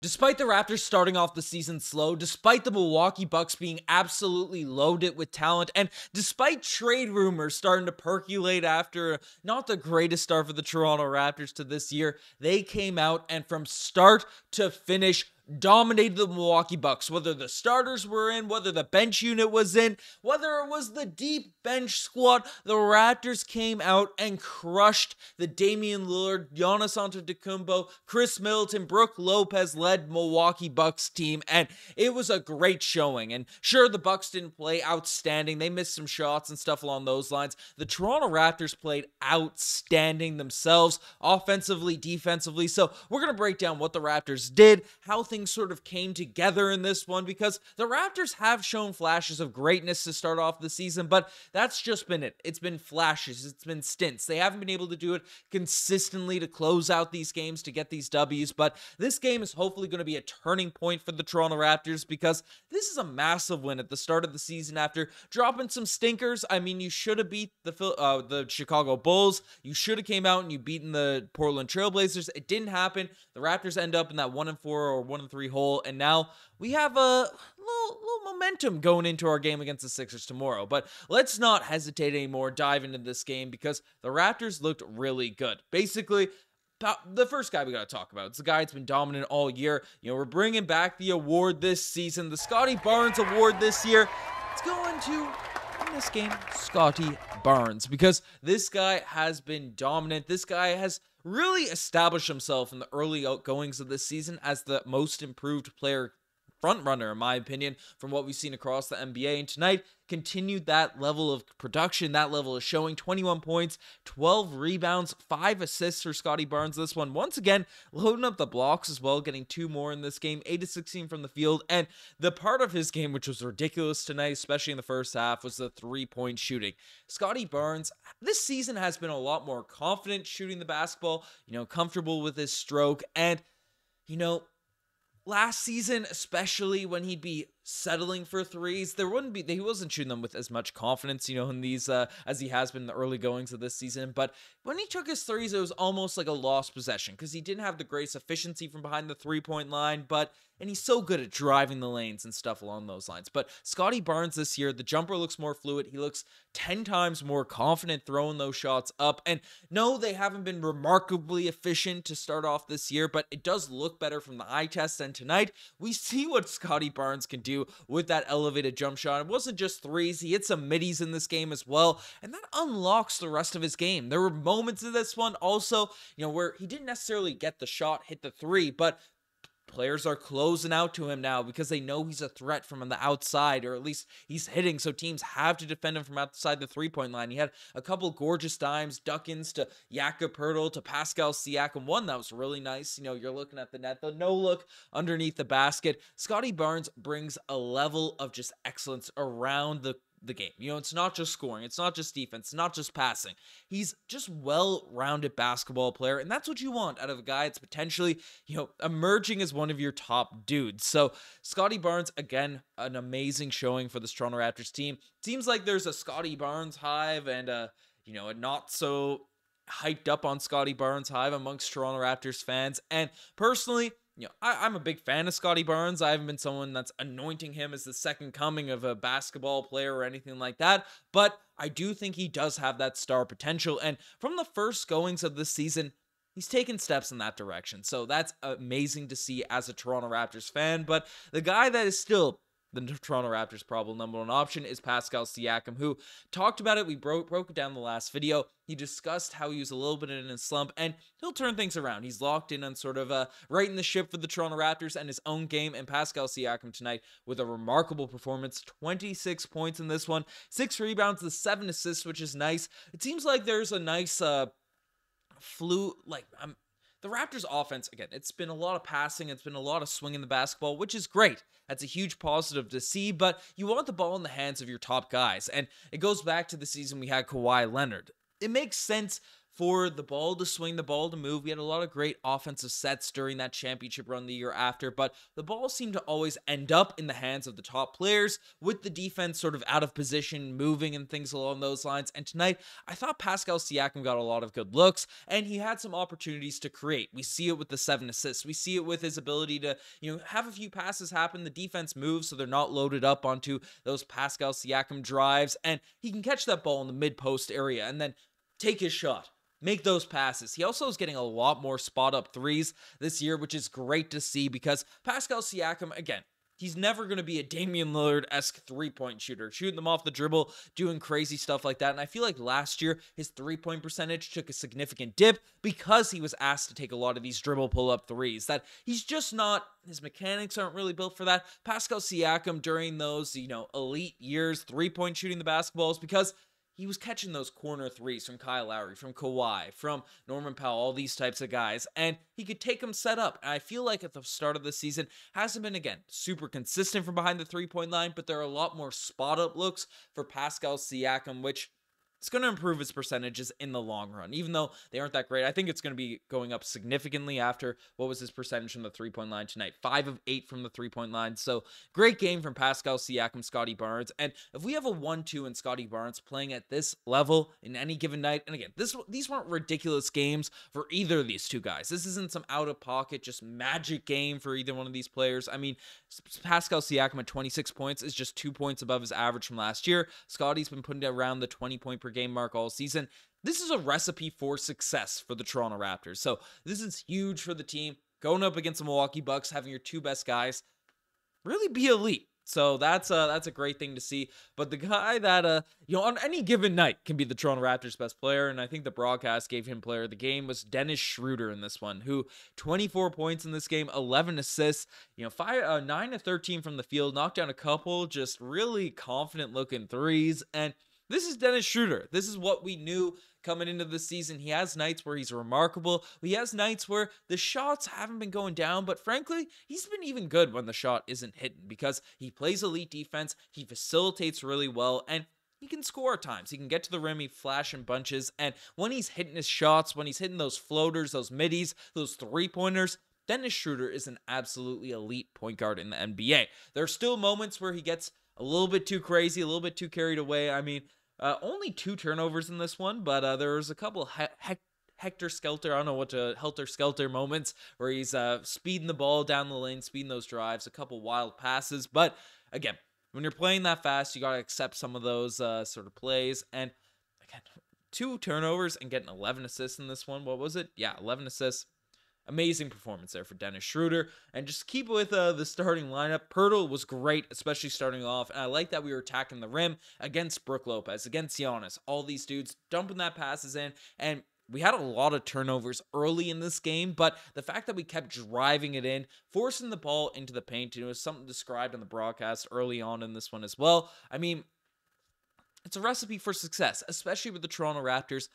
Despite the Raptors starting off the season slow, despite the Milwaukee Bucks being absolutely loaded with talent, and despite trade rumors starting to percolate after not the greatest start for the Toronto Raptors to this year, they came out and from start to finish dominated the Milwaukee Bucks. Whether the starters were in, whether the bench unit was in, whether it was the deep bench squad, the Raptors came out and crushed the Damian Lillard, Giannis Antetokounmpo, Chris Middleton, Brook Lopez-led Milwaukee Bucks team, and it was a great showing. And sure, the Bucks didn't play outstanding. They missed some shots and stuff along those lines. The Toronto Raptors played outstanding themselves, offensively, defensively. So we're going to break down what the Raptors did, how things sort of came together in this one, because the Raptors have shown flashes of greatness to start off the season, but that's just been it. It's been flashes. It's been stints. They haven't been able to do it consistently to close out these games, to get these W's, but this game is hopefully going to be a turning point for the Toronto Raptors, because this is a massive win at the start of the season after dropping some stinkers. I mean, you should have beat the Chicago Bulls. You should have came out and you beaten the Portland Trailblazers. It didn't happen. The Raptors end up in that 1-4 or 1-3 hole, and now we have a little momentum going into our game against the Sixers tomorrow. But let's not hesitate anymore, dive into this game, because the Raptors looked really good. Basically, the first guy we got to talk about, it's the guy that's been dominant all year. You know, we're bringing back the award this season, the Scotty Barnes award this year. It's going to, in this game, Scotty Barnes, because this guy has been dominant. This guy has really established himself in the early outgoings of this season as the most improved player, front runner, in my opinion, from what we've seen across the NBA. And tonight continued that level of production, that level of showing. 21 points, 12 rebounds, 5 assists for Scotty Barnes. This one, once again, loading up the blocks as well, getting 2 more in this game, 8-16 from the field. And the part of his game which was ridiculous tonight, especially in the first half, was the 3-point shooting. Scotty Barnes this season has been a lot more confident shooting the basketball, comfortable with his stroke. And last season, especially when he'd be settling for threes, he wasn't shooting them with as much confidence, in these, as he has been in the early goings of this season. But when he took his threes, it was almost like a lost possession, because he didn't have the greatest efficiency from behind the 3-point line, and he's so good at driving the lanes and stuff along those lines. But Scotty Barnes this year, the jumper looks more fluid. He looks 10 times more confident throwing those shots up. And no, they haven't been remarkably efficient to start off this year, but it does look better from the eye test. And tonight, we see what Scotty Barnes can do with that elevated jump shot. It wasn't just threes. He hit some middies in this game as well, and that unlocks the rest of his game. There were moments in this one also, where he didn't necessarily get the shot, hit the three, but players are closing out to him now because they know he's a threat from on the outside, or at least he's hitting, so teams have to defend him from outside the 3-point line. He had a couple gorgeous dimes, duck-ins to Jakob Poeltl, to Pascal Siakam. One that was really nice. You're looking at the net, the no-look underneath the basket. Scotty Barnes brings a level of just excellence around the game. It's not just scoring, it's not just defense, it's not just passing. He's just well-rounded basketball player, and that's what you want out of a guy that's potentially, emerging as one of your top dudes. So Scotty Barnes, again, an amazing showing for this Toronto Raptors team. Seems like there's a Scotty Barnes hive and a not so hyped up on Scotty Barnes hive amongst Toronto Raptors fans. And personally, I'm a big fan of Scotty Barnes. I haven't been someone that's anointing him as the second coming of a basketball player or anything like that, but I do think he does have that star potential, and from the first goings of this season, he's taken steps in that direction, so that's amazing to see as a Toronto Raptors fan. But the guy that is still the Toronto Raptors' probable number one option is Pascal Siakam, who talked about it. We broke it down in the last video. He discussed how he was a little bit in a slump, and he'll turn things around. He's locked in on sort of righting the ship for the Toronto Raptors and his own game, and Pascal Siakam tonight with a remarkable performance, 26 points in this one, 6 rebounds, the 7 assists, which is nice. It seems like there's a nice the Raptors offense, again, it's been a lot of passing, it's been a lot of swinging the basketball, which is great. That's a huge positive to see, but you want the ball in the hands of your top guys, and it goes back to the season we had Kawhi Leonard. It makes sense for the ball to swing, the ball to move. We had a lot of great offensive sets during that championship run the year after, but the ball seemed to always end up in the hands of the top players, with the defense sort of out of position, moving and things along those lines. And tonight, I thought Pascal Siakam got a lot of good looks, and he had some opportunities to create. We see it with the 7 assists. We see it with his ability to, have a few passes happen. The defense moves, so they're not loaded up onto those Pascal Siakam drives, and he can catch that ball in the mid-post area and then take his shot, make those passes. He also is getting a lot more spot-up threes this year, which is great to see, because Pascal Siakam, again, he's never going to be a Damian Lillard-esque three-point shooter, shooting them off the dribble, doing crazy stuff like that. And I feel like last year, his three-point percentage took a significant dip because he was asked to take a lot of these dribble pull-up threes. That he's just not, his mechanics aren't really built for that. Pascal Siakam, during those, elite years, three-point shooting the basketballs, because he was catching those corner threes from Kyle Lowry, from Kawhi, from Norman Powell, all these types of guys, and he could take them set up. And I feel like at the start of the season, hasn't been, again, super consistent from behind the three-point line, but there are a lot more spot-up looks for Pascal Siakam, which it's going to improve his percentages in the long run, even though they aren't that great. I think it's going to be going up significantly after, what was his percentage from the three-point line tonight? 5 of 8 from the three-point line. So great game from Pascal Siakam, Scotty Barnes. And if we have a 1-2 in Scotty Barnes playing at this level in any given night, and again, these weren't ridiculous games for either of these two guys. This isn't some out-of-pocket, just magic game for either one of these players. I mean, Pascal Siakam at 26 points is just 2 points above his average from last year. Scotty's been putting it around the 20-point per game mark all season. This is a recipe for success for the Toronto Raptors. So this is huge for the team. Going up against the Milwaukee Bucks, having your two best guys really be elite. So that's a great thing to see. But the guy that on any given night can be the Toronto Raptors' best player, and I think the broadcast gave him player of the game, was Dennis Schroder in this one, who 24 points in this game, 11 assists, 9 of 13 from the field, knocked down a couple just really confident looking threes. And this is Dennis Schroder. This is what we knew coming into the season. He has nights where he's remarkable. He has nights where the shots haven't been going down, but frankly, he's been even good when the shot isn't hitting, because he plays elite defense, he facilitates really well, and he can score at times. He can get to the rim, he flash in bunches, and when he's hitting his shots, when he's hitting those floaters, those middies, those three-pointers, Dennis Schroder is an absolutely elite point guard in the NBA. There are still moments where he gets a little bit too crazy, a little bit too carried away. I mean, only 2 turnovers in this one, but there was a couple helter-skelter moments where he's speeding the ball down the lane, speeding those drives, a couple wild passes. But again, when you're playing that fast, you got to accept some of those sort of plays. And again, 2 turnovers and getting 11 assists in this one. What was it? Yeah, 11 assists. Amazing performance there for Dennis Schroder. And just keep with the starting lineup. Poeltl was great, especially starting off. And I like that we were attacking the rim against Brook Lopez, against Giannis. All these dudes dumping that passes in. And we had a lot of turnovers early in this game, but the fact that we kept driving it in, forcing the ball into the paint, it was something described on the broadcast early on in this one as well. I mean, it's a recipe for success, especially with the Toronto Raptors.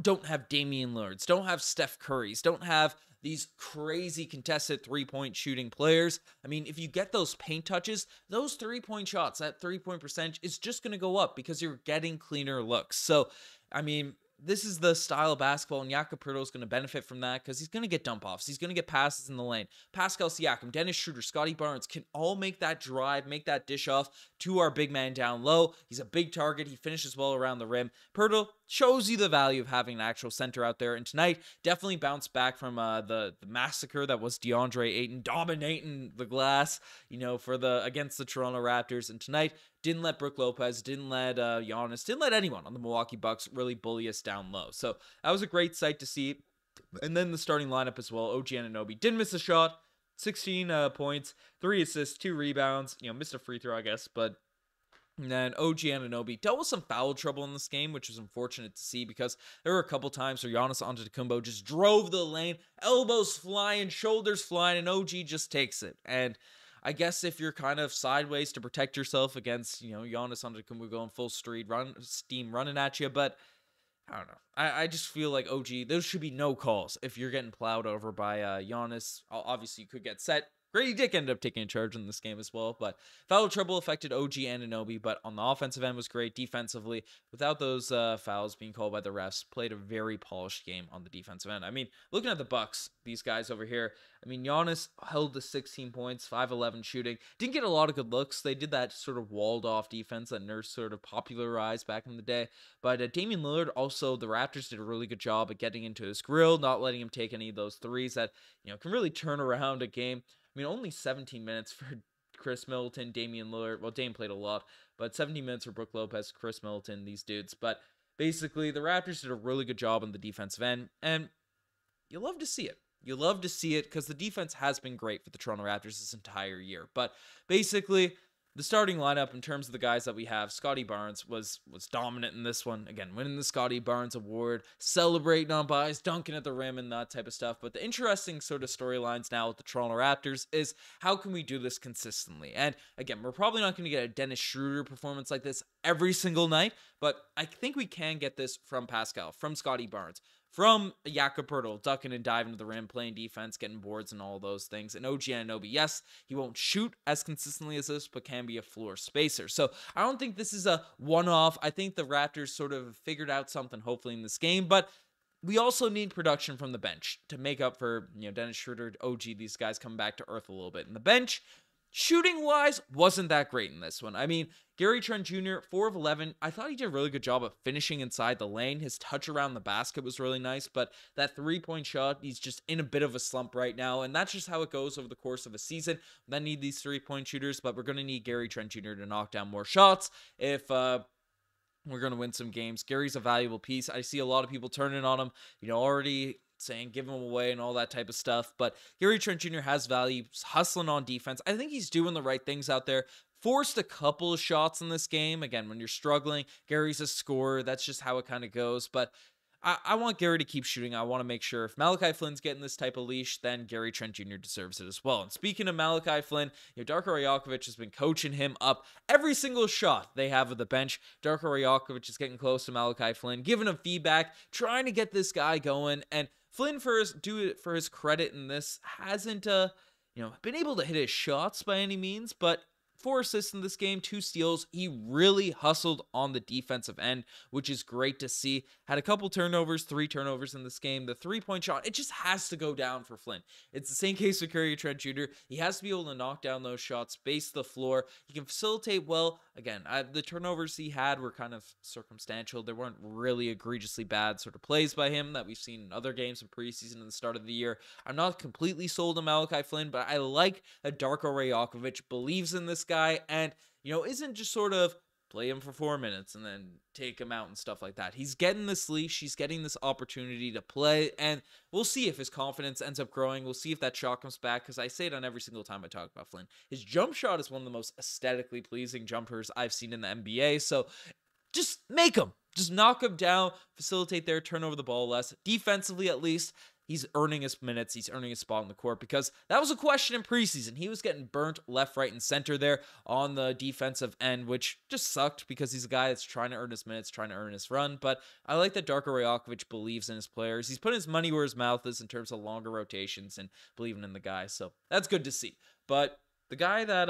Don't have Damian Lillards, don't have Steph Currys, don't have these crazy contested three-point shooting players. I mean, if you get those paint touches, those three-point shots, that three-point percentage is just going to go up because you're getting cleaner looks. So, I mean, this is the style of basketball, and Jakob Poeltl is going to benefit from that because he's going to get dump-offs. He's going to get passes in the lane. Pascal Siakam, Dennis Schroder, Scotty Barnes can all make that drive, make that dish off to our big man down low. He's a big target. He finishes well around the rim. Poeltl shows you the value of having an actual center out there, and tonight definitely bounced back from the massacre that was DeAndre Ayton dominating the glass, against the Toronto Raptors. And tonight, didn't let Brook Lopez, didn't let Giannis, didn't let anyone on the Milwaukee Bucks really bully us down low. So that was a great sight to see. And then the starting lineup as well. OG Anobi didn't miss a shot, 16 points, 3 assists, 2 rebounds. Missed a free throw, I guess, but. And then OG Anobi dealt with some foul trouble in this game, which was unfortunate to see because there were a couple times where Giannis Antetokounmpo just drove the lane, elbows flying, shoulders flying, and OG just takes it. And I guess if you're kind of sideways to protect yourself against, Giannis Antetokounmpo going full steam running at you, but I don't know. I just feel like there should be no calls if you're getting plowed over by Giannis. Obviously, you could get set. Grady Dick ended up taking charge in this game as well, but foul trouble affected OG and Anobi, but on the offensive end was great defensively. Without those fouls being called by the refs, played a very polished game on the defensive end. I mean, looking at the Bucks, these guys over here, I mean, Giannis held to 16 points, 5-11 shooting. Didn't get a lot of good looks. They did that sort of walled-off defense that Nurse sort of popularized back in the day. But Damian Lillard, also, the Raptors did a really good job at getting into his grill, not letting him take any of those threes that, can really turn around a game. I mean, only 17 minutes for Chris Middleton, Damian Lillard. Well, Dame played a lot, but 17 minutes for Brook Lopez, Chris Middleton, these dudes. But basically, the Raptors did a really good job on the defensive end, and you love to see it. You love to see it because the defense has been great for the Toronto Raptors this entire year. But basically, the starting lineup in terms of the guys that we have, Scotty Barnes was dominant in this one. Again, winning the Scotty Barnes award, celebrating on buys, dunking at the rim and that type of stuff. But the interesting sort of storylines now with the Toronto Raptors is how can we do this consistently? And again, we're probably not going to get a Dennis Schroder performance like this every single night, but I think we can get this from Pascal, from Scotty Barnes, from Jakob Poeltl, ducking and diving to the rim, playing defense, getting boards and all those things. And OG Anobi, yes, he won't shoot as consistently as this, but can be a floor spacer. So I don't think this is a one-off. I think the Raptors sort of figured out something hopefully in this game, but we also need production from the bench to make up for, Dennis Schroder, OG, these guys come back to earth a little bit. And the bench, shooting-wise, wasn't that great in this one. I mean, Gary Trent Jr., 4 of 11. I thought he did a really good job of finishing inside the lane. His touch around the basket was really nice, but that three-point shot, he's just in a bit of a slump right now, and that's just how it goes over the course of a season. We then need these three-point shooters, but we're going to need Gary Trent Jr. to knock down more shots if we're going to win some games. Gary's a valuable piece. I see a lot of people turning on him, already saying give him away and all that type of stuff, but Gary Trent Jr. has value. He's hustling on defense. I think he's doing the right things out there. Forced a couple of shots in this game. Again, when you're struggling, Gary's a scorer. That's just how it kind of goes, but I want Gary to keep shooting. I want to make sure if Malachi Flynn's getting this type of leash, then Gary Trent Jr. deserves it as well. And speaking of Malachi Flynn, Darko Rajakovic has been coaching him up every single shot they have at the bench. Darko Rajakovic is getting close to Malachi Flynn, giving him feedback, trying to get this guy going. And Flynn, for his credit in this, hasn't been able to hit his shots by any means, but 4 assists in this game, 2 steals. He really hustled on the defensive end, which is great to see. Had a couple turnovers, 3 turnovers in this game. The 3-point shot, it just has to go down for Flynn. It's the same case with Gary Trent Jr. He has to be able to knock down those shots, space the floor. He can facilitate well. Again, the turnovers he had were kind of circumstantial. There weren't really egregiously bad sort of plays by him that we've seen in other games in preseason and the start of the year. I'm not completely sold on Malachi Flynn, but I like that Darko Rajakovic believes in this guy and, isn't just sort of play him for 4 minutes and then take him out and stuff like that. He's getting this leash. He's getting this opportunity to play, and we'll see if his confidence ends up growing. We'll see if that shot comes back, because I say it on every single time I talk about Flynn. His jump shot is one of the most aesthetically pleasing jumpers I've seen in the NBA, so just make him. Just knock him down, facilitate there, turn over the ball less. Defensively, at least, he's earning his minutes. He's earning his spot on the court, because that was a question in preseason. He was getting burnt left, right, and center there on the defensive end, which just sucked because he's a guy that's trying to earn his minutes, trying to earn his run. But I like that Darko Rajakovic believes in his players. He's putting his money where his mouth is in terms of longer rotations and believing in the guy. So that's good to see. But the guy that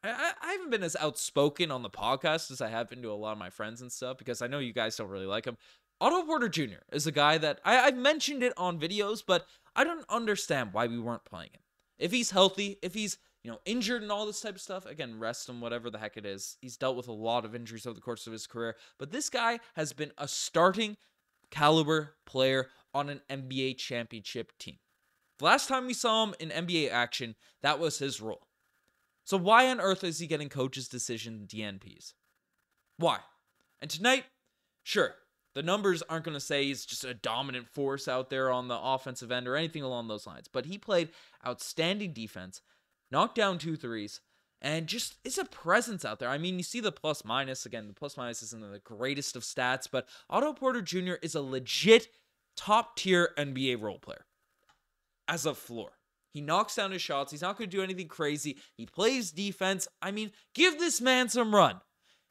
I haven't been as outspoken on the podcast as I have been to a lot of my friends and stuff, because I know you guys don't really like him. Otto Porter Jr. is a guy that I've mentioned it on videos, but I don't understand why we weren't playing him. If he's healthy, if he's injured and all this type of stuff, again, rest him, whatever the heck it is. He's dealt with a lot of injuries over the course of his career, but this guy has been a starting caliber player on an NBA championship team. The last time we saw him in NBA action, that was his role. So why on earth is he getting coach's decision DNPs? Why? And tonight, sure, the numbers aren't going to say he's just a dominant force out there on the offensive end or anything along those lines, but he played outstanding defense, knocked down 2 threes, and just is a presence out there. I mean, you see the plus minus. Again, the plus minus isn't the greatest of stats, but Otto Porter Jr. is a legit top-tier NBA role player as a floor. He knocks down his shots. He's not going to do anything crazy. He plays defense. I mean, give this man some run.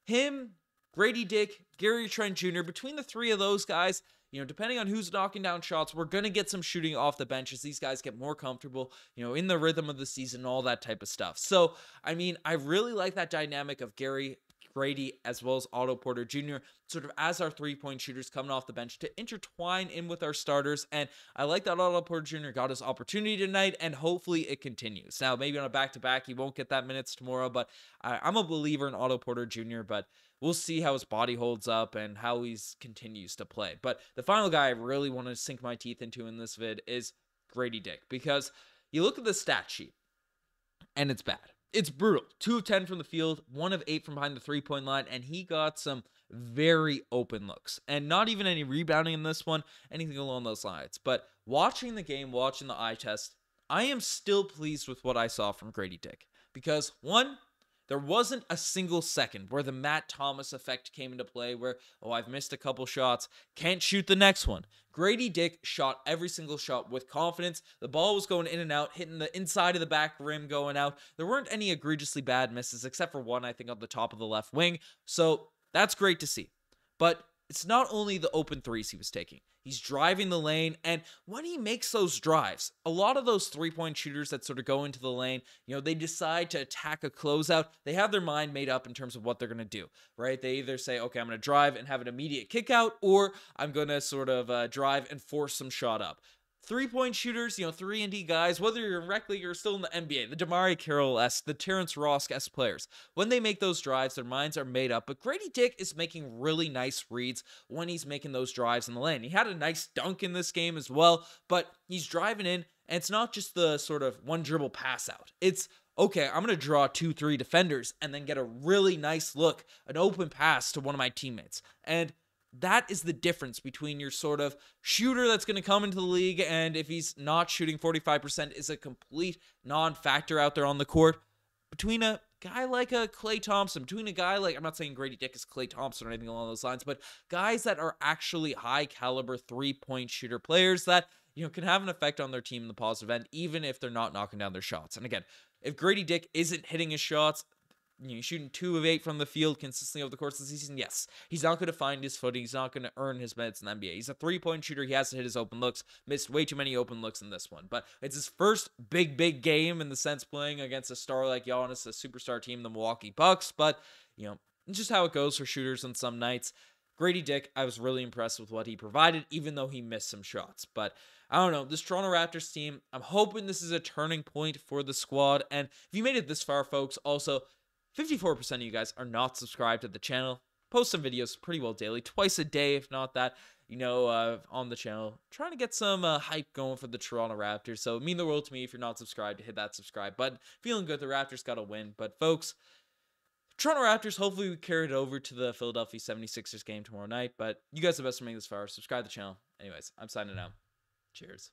Him, Grady Dick, Gary Trent Jr., between the 3 of those guys, depending on who's knocking down shots, we're going to get some shooting off the bench as these guys get more comfortable, in the rhythm of the season, all that type of stuff. So, I mean, I really like that dynamic of Grady, as well as Otto Porter Jr., sort of as our three-point shooters coming off the bench to intertwine in with our starters. And I like that Otto Porter Jr. got his opportunity tonight, and hopefully it continues. Now, maybe on a back-to-back, he won't get that minutes tomorrow, but I'm a believer in Otto Porter Jr., but we'll see how his body holds up and how he continues to play. But the final guy I really want to sink my teeth into in this vid is Grady Dick, because you look at the stat sheet, and it's bad. It's brutal. 2 of 10 from the field, 1 of 8 from behind the three-point line, and he got some very open looks. And not even any rebounding in this one, anything along those lines. But watching the game, watching the eye test, I am still pleased with what I saw from Grady Dick. Because, one, there wasn't a single second where the Matt Thomas effect came into play where, I've missed a couple shots, can't shoot the next one. Grady Dick shot every single shot with confidence. The ball was going in and out, hitting the inside of the back rim, going out. There weren't any egregiously bad misses, except for one, I think, on the top of the left wing. So that's great to see. But it's not only the open threes he was taking. He's driving the lane, and when he makes those drives, a lot of those three-point shooters that sort of go into the lane, they decide to attack a closeout. They have their mind made up in terms of what they're going to do, right? They either say, okay, I'm going to drive and have an immediate kick out, or I'm going to sort of drive and force some shot up. Three-point shooters, 3-and-D guys, whether you're in rec league or still in the NBA, the Damari Carroll-esque, the Terrence Ross-esque players, when they make those drives, their minds are made up. But Grady Dick is making really nice reads when he's making those drives in the lane. He had a nice dunk in this game as well, but he's driving in, and it's not just the sort of one dribble pass out. It's, okay, I'm going to draw 2-3 defenders and then get a really nice look, an open pass to one of my teammates. And that is the difference between your sort of shooter that's going to come into the league, and if he's not shooting 45%, is a complete non-factor out there on the court, between a guy like a Klay Thompson, between a guy like, I'm not saying Grady Dick is Klay Thompson or anything along those lines, but guys that are actually high-caliber three-point shooter players that, can have an effect on their team in the positive end, even if they're not knocking down their shots. And again, if Grady Dick isn't hitting his shots, shooting 2 of 8 from the field consistently over the course of the season, yes, he's not going to find his footing. He's not going to earn his minutes in the NBA. He's a three-point shooter. He has to hit his open looks. Missed way too many open looks in this one. But it's his first big game in the sense playing against a star like Giannis, a superstar team, the Milwaukee Bucks. But, it's just how it goes for shooters on some nights. Grady Dick, I was really impressed with what he provided, even though he missed some shots. But I don't know, this Toronto Raptors team, I'm hoping this is a turning point for the squad. And if you made it this far, folks, also, 54% of you guys are not subscribed to the channel. Post some videos pretty well daily, twice a day, if not that, on the channel. Trying to get some hype going for the Toronto Raptors. So it mean the world to me if you're not subscribed to hit that subscribe button. Feeling good, the Raptors got to win. But folks, Toronto Raptors, hopefully we carry it over to the Philadelphia 76ers game tomorrow night. But you guys are the best for making this far. Subscribe to the channel. Anyways, I'm signing out. Cheers.